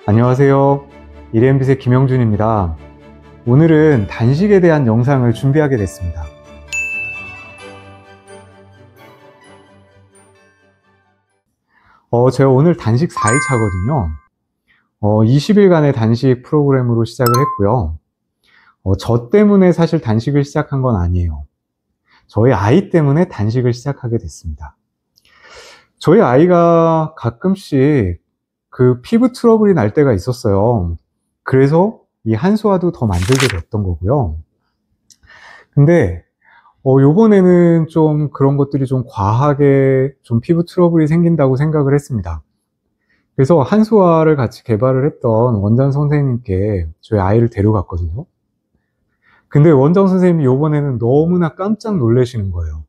안녕하세요. 이레인빛의 김영준입니다. 오늘은 단식에 대한 영상을 준비하게 됐습니다. 제가 오늘 단식 4일차거든요. 20일간의 단식 프로그램으로 시작을 했고요. 저 때문에 사실 단식을 시작한 건 아니에요. 저희 아이 때문에 단식을 시작하게 됐습니다. 저희 아이가 가끔씩 그 피부 트러블이 날 때가 있었어요. 그래서 이 한수화도 더 만들게 됐던 거고요. 근데 요번에는 좀 그런 것들이 좀 과하게 좀 피부 트러블이 생긴다고 생각을 했습니다. 그래서 한수화를 같이 개발을 했던 원장 선생님께 저희 아이를 데려갔거든요. 근데 원장 선생님이 요번에는 너무나 깜짝 놀라시는 거예요.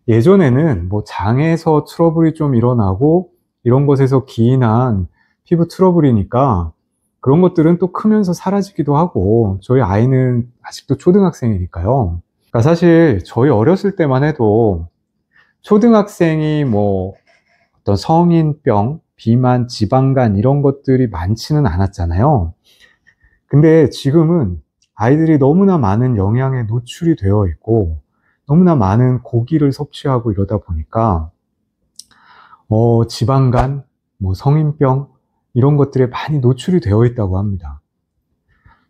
예전에는 뭐 장에서 트러블이 좀 일어나고 이런 것에서 기인한 피부 트러블이니까 그런 것들은 또 크면서 사라지기도 하고, 저희 아이는 아직도 초등학생이니까요. 그러니까 사실 저희 어렸을 때만 해도 초등학생이 뭐 어떤 성인병, 비만, 지방간 이런 것들이 많지는 않았잖아요. 근데 지금은 아이들이 너무나 많은 영양에 노출이 되어 있고 너무나 많은 고기를 섭취하고 이러다 보니까 지방간, 뭐 성인병 이런 것들에 많이 노출이 되어 있다고 합니다.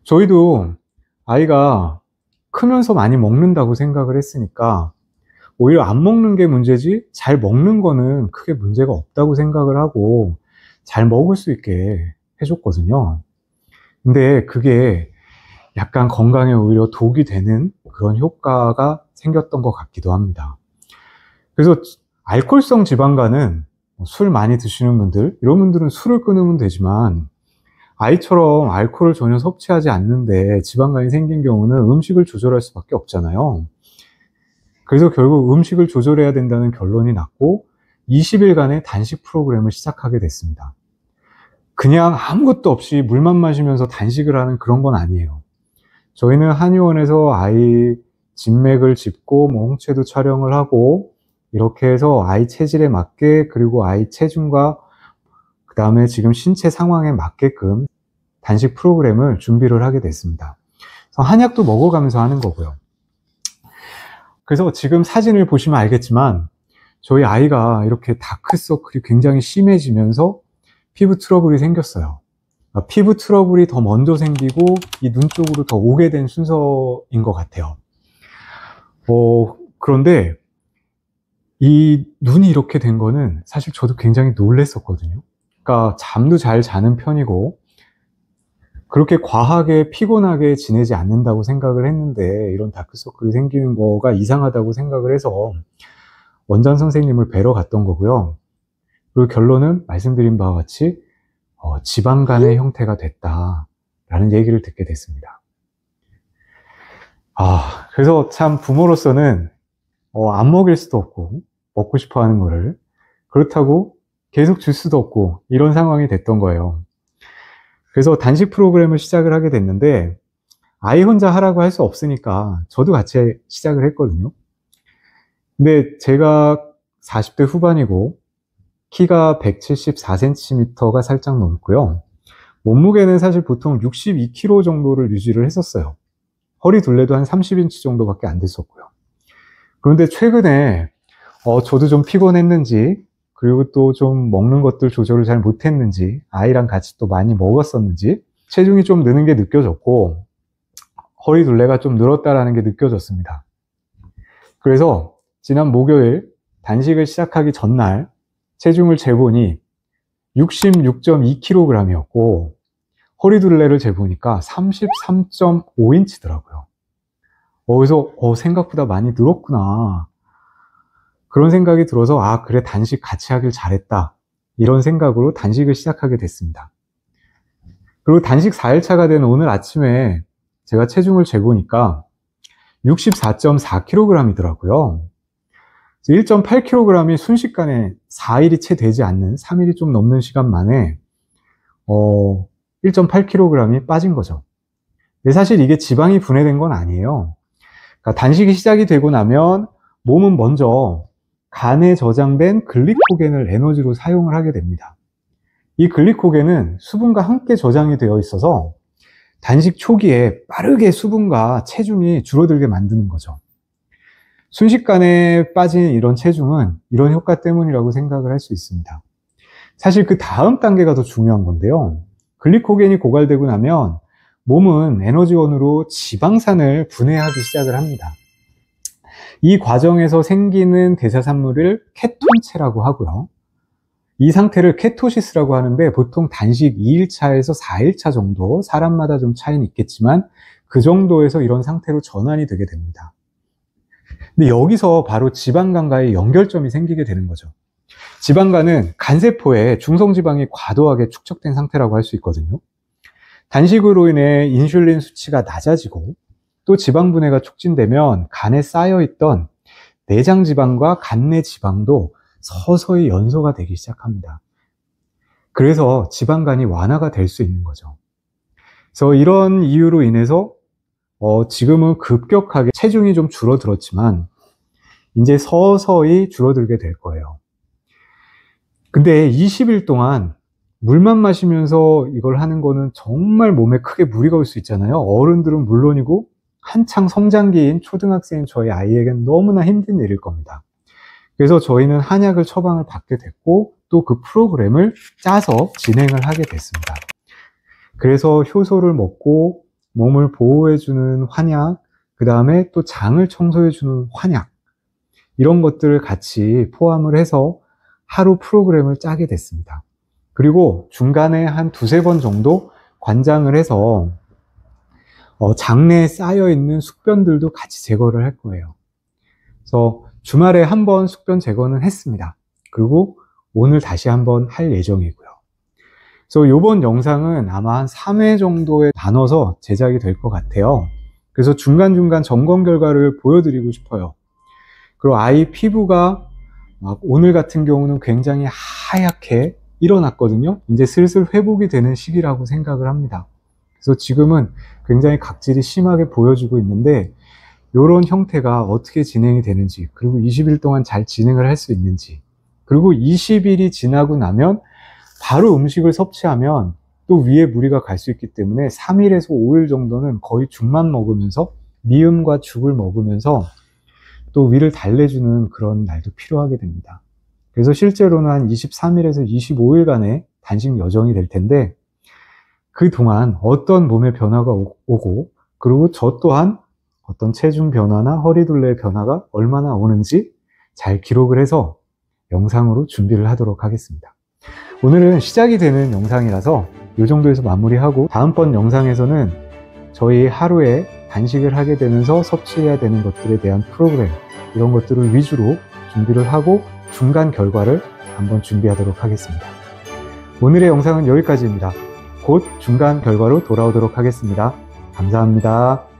저희도 아이가 크면서 많이 먹는다고 생각을 했으니까 오히려 안 먹는 게 문제지 잘 먹는 거는 크게 문제가 없다고 생각을 하고 잘 먹을 수 있게 해줬거든요. 근데 그게 약간 건강에 오히려 독이 되는 그런 효과가 생겼던 것 같기도 합니다. 그래서 알코올성 지방간은 술 많이 드시는 분들, 이런 분들은 술을 끊으면 되지만 아이처럼 알코올을 전혀 섭취하지 않는데 지방간이 생긴 경우는 음식을 조절할 수밖에 없잖아요. 그래서 결국 음식을 조절해야 된다는 결론이 났고 20일간의 단식 프로그램을 시작하게 됐습니다. 그냥 아무것도 없이 물만 마시면서 단식을 하는 그런 건 아니에요. 저희는 한의원에서 아이 진맥을 짚고 뭐 홍채도 촬영을 하고 이렇게 해서 아이 체질에 맞게, 그리고 아이 체중과 그 다음에 지금 신체 상황에 맞게끔 단식 프로그램을 준비를 하게 됐습니다. 그래서 한약도 먹어가면서 하는 거고요. 그래서 지금 사진을 보시면 알겠지만 저희 아이가 이렇게 다크서클이 굉장히 심해지면서 피부 트러블이 생겼어요. 피부 트러블이 더 먼저 생기고 이 눈 쪽으로 더 오게 된 순서인 것 같아요. 그런데 이 눈이 이렇게 된 거는 사실 저도 굉장히 놀랬었거든요. 그러니까 잠도 잘 자는 편이고 그렇게 과하게 피곤하게 지내지 않는다고 생각을 했는데 이런 다크서클이 생기는 거가 이상하다고 생각을 해서 원장 선생님을 뵈러 갔던 거고요. 그리고 결론은 말씀드린 바와 같이 지방간의 형태가 됐다라는 얘기를 듣게 됐습니다. 그래서 참 부모로서는 안 먹일 수도 없고 먹고 싶어 하는 거를, 그렇다고 계속 줄 수도 없고 이런 상황이 됐던 거예요. 그래서 단식 프로그램을 시작을 하게 됐는데 아이 혼자 하라고 할 수 없으니까 저도 같이 시작을 했거든요. 근데 제가 40대 후반이고 키가 174cm가 살짝 넘고요. 몸무게는 사실 보통 62kg 정도를 유지를 했었어요. 허리 둘레도 한 30인치 정도밖에 안 됐었고요. 그런데 최근에 저도 좀 피곤했는지, 그리고 또 좀 먹는 것들 조절을 잘 못했는지, 아이랑 같이 또 많이 먹었었는지 체중이 좀 느는 게 느껴졌고 허리 둘레가 좀 늘었다라는 게 느껴졌습니다. 그래서 지난 목요일 단식을 시작하기 전날 체중을 재보니 66.2kg이었고 허리 둘레를 재보니까 33.5인치더라고요. 그래서 생각보다 많이 늘었구나, 그런 생각이 들어서 그래, 단식 같이 하길 잘했다, 이런 생각으로 단식을 시작하게 됐습니다. 그리고 단식 4일차가 된 오늘 아침에 제가 체중을 재보니까 64.4kg이더라고요. 1.8kg이 순식간에 4일이 채 되지 않는, 3일이 좀 넘는 시간 만에 1.8kg이 빠진 거죠. 근데 사실 이게 지방이 분해된 건 아니에요. 그러니까 단식이 시작이 되고 나면 몸은 먼저 간에 저장된 글리코겐을 에너지로 사용을 하게 됩니다. 이 글리코겐은 수분과 함께 저장이 되어 있어서 단식 초기에 빠르게 수분과 체중이 줄어들게 만드는 거죠. 순식간에 빠진 이런 체중은 이런 효과 때문이라고 생각을 할 수 있습니다. 사실 그 다음 단계가 더 중요한 건데요. 글리코겐이 고갈되고 나면 몸은 에너지원으로 지방산을 분해하기 시작을 합니다. 이 과정에서 생기는 대사산물을 케톤체라고 하고요. 이 상태를 케토시스라고 하는데 보통 단식 2일차에서 4일차 정도, 사람마다 좀 차이는 있겠지만 그 정도에서 이런 상태로 전환이 되게 됩니다. 근데 여기서 바로 지방간과의 연결점이 생기게 되는 거죠. 지방간은 간세포에 중성지방이 과도하게 축적된 상태라고 할 수 있거든요. 단식으로 인해 인슐린 수치가 낮아지고 또 지방 분해가 촉진되면 간에 쌓여있던 내장지방과 간내 지방도 서서히 연소가 되기 시작합니다. 그래서 지방간이 완화가 될 수 있는 거죠. 그래서 이런 이유로 인해서 지금은 급격하게 체중이 좀 줄어들었지만 이제 서서히 줄어들게 될 거예요. 근데 20일 동안 물만 마시면서 이걸 하는 거는 정말 몸에 크게 무리가 올 수 있잖아요. 어른들은 물론이고 한창 성장기인 초등학생인 저희 아이에겐 너무나 힘든 일일 겁니다. 그래서 저희는 한약을 처방을 받게 됐고 또 그 프로그램을 짜서 진행을 하게 됐습니다. 그래서 효소를 먹고 몸을 보호해주는 환약, 그 다음에 또 장을 청소해주는 환약, 이런 것들을 같이 포함을 해서 하루 프로그램을 짜게 됐습니다. 그리고 중간에 한 두세 번 정도 관장을 해서 장내에 쌓여있는 숙변들도 같이 제거를 할 거예요. 그래서 주말에 한 번 숙변 제거는 했습니다. 그리고 오늘 다시 한번 할 예정이고요. 그래서 이번 영상은 아마 한 3회 정도에 나눠서 제작이 될 것 같아요. 그래서 중간중간 점검 결과를 보여드리고 싶어요. 그리고 아이 피부가 오늘 같은 경우는 굉장히 하얗게 일어났거든요. 이제 슬슬 회복이 되는 시기라고 생각을 합니다. 그래서 지금은 굉장히 각질이 심하게 보여지고 있는데 이런 형태가 어떻게 진행이 되는지, 그리고 20일 동안 잘 진행을 할 수 있는지, 그리고 20일이 지나고 나면 바로 음식을 섭취하면 또 위에 무리가 갈 수 있기 때문에 3일에서 5일 정도는 거의 죽만 먹으면서 미음과 죽을 먹으면서 또 위를 달래주는 그런 날도 필요하게 됩니다. 그래서 실제로는 한 23일에서 25일간의 단식 여정이 될 텐데 그동안 어떤 몸의 변화가 오고 그리고 저 또한 어떤 체중 변화나 허리둘레의 변화가 얼마나 오는지 잘 기록을 해서 영상으로 준비를 하도록 하겠습니다. 오늘은 시작이 되는 영상이라서 이 정도에서 마무리하고 다음번 영상에서는 저희 하루에 단식을 하게 되면서 섭취해야 되는 것들에 대한 프로그램, 이런 것들을 위주로 준비를 하고 중간 결과를 한번 준비하도록 하겠습니다. 오늘의 영상은 여기까지입니다. 곧 중간 결과로 돌아오도록 하겠습니다. 감사합니다.